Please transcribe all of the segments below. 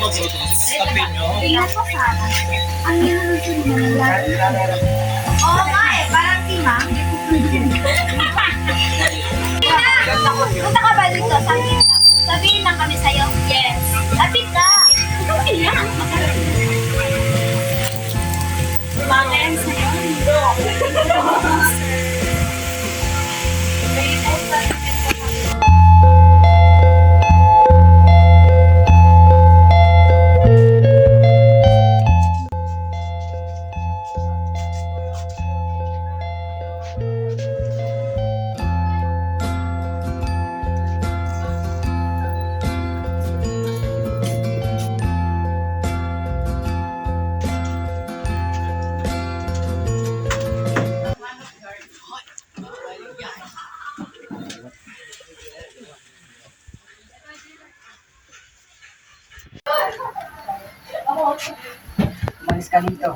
Tingnan ko sana. Ang nilulusod mo ng lagi. Oo nga eh, parang timang. Punta ka ba dito? Sabihin lang kami sa'yo. Yes. Lapit ka. Okay lang. Bakit sa'yo? Malis ka dito.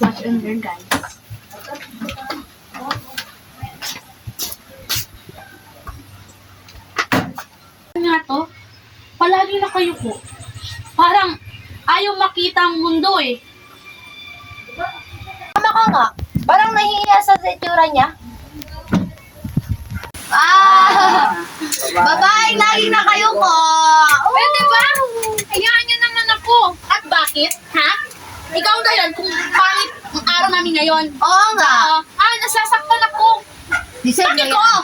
Watch under, guys. Nga to, palagi na kayo po. Parang ayaw makita ang mundo eh. Tama ka nga. Parang nahihiya sa itsura niya. Babae, lagi na kayo po. Pwede ba? Hayaan niyo naman ako. At bakit? Ha? Ikaw dahilan kung pangit ang araw namin ngayon. Oo nga. Nasasaktan ako. Deserve Bakit mo ko? yan.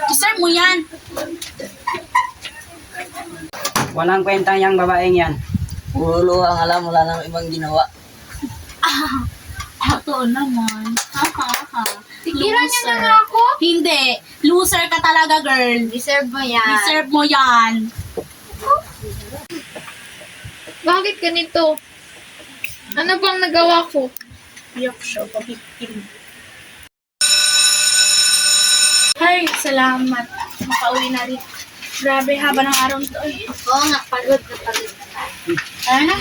Deserve mo yan. Walang kwenta yung babaeng yan. Puro ang alam, wala nang ibang ginawa. Totoo naman. Ha. Tigilan niyo na nga ako. Hindi. Loser ka talaga, girl. Deserve mo yan. Deserve mo yan. Bakit ganito? Ano bang nagawa ko? Yok siya, pabiktim. Ay, salamat. Makauwi na rin. Grabe, haba ng araw nito. Ay, Oo nga, pagod na pagod. ano na?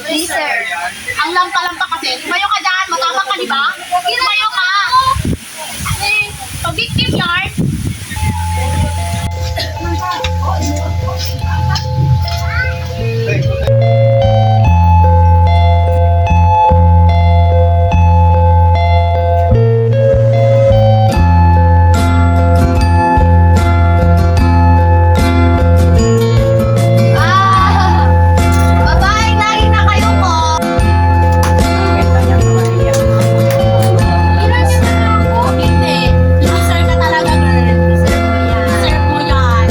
Deserve. Ang lampa-lampa kasi. Tumayo ka dyan. Matama ka, di ba? Tumayo ka. Pabiktim yard. Babae, lagi na kayo po. Walang kwenta yung babaeng yan. Hindi. Loser ka talaga, girl. Deserve mo yan.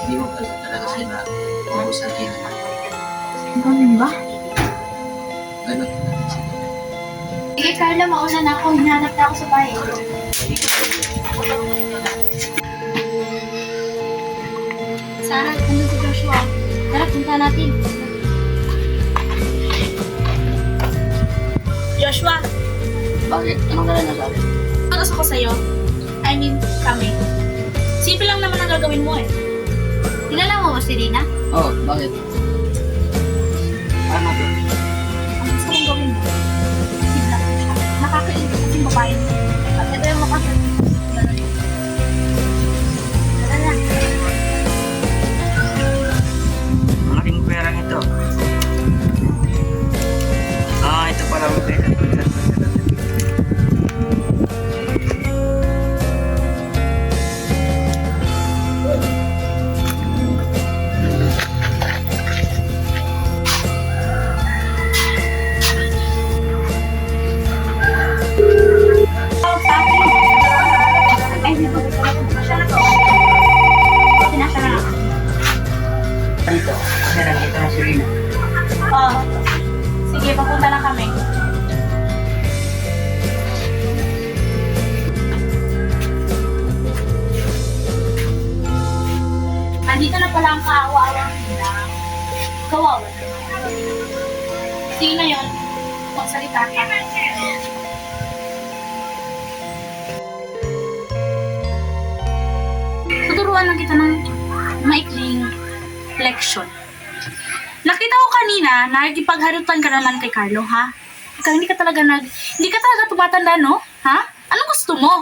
Hindi mo pa talaga sila mausapin. Ganun ba? Ay, Carlo, mauna na ako. Hinahanap na ako sa bahay. Sarah, nandun si Joshua. Tara, punta natin. Joshua, Bakit? Anong kailan na sabi? ano gusto ko sa'yo? I mean, kami. Simple lang naman ang gagawin mo eh. Kilala mo ba si Rina? Oh, bakit? Ano to? Ang gusto kong gawin mo, tignan mo siya. Nakakainto kasi babae mo. At ito yung makakainto. Tara na. Malaking perang ito. Ah, ito pala ang pera. Ay, hindi ko. Siya na to. Sinasya na ako. Dito, kasi nandito na si Rina. Oh, sige, papunta na kami. Andito na pala ang kaawa-awang nila. Kawawa. Sige na yun. Magsalita ka. Tuturuan lang kita ng maikling leksyon. Nakita ko kanina, nakikipagharutan ka naman kay Carlo, ha? Ikaw hindi ka talaga tumatanda, no? Ha? Anong gusto mo?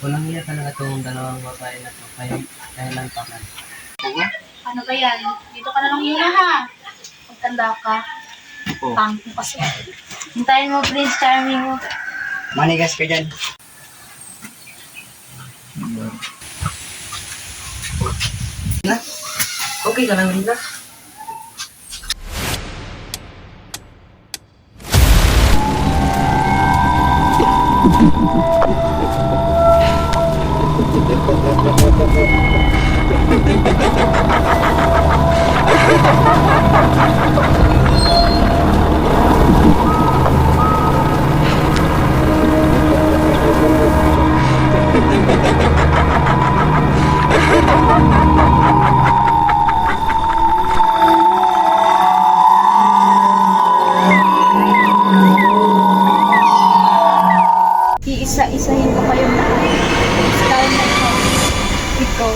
Walang iya talaga itong dalawang babae na to. Kaya lang pakan. Ano ba yan? Dito ka na lang muna, ha? Pagtanda ka. Oo. Pang mo kasi. Hintayin mo, Prince Charming mo. Manigas ka dyan. Na? Okay ka lang, Rina? Iisa-isahin ko kayong lahat. Star na ito. Ikaw,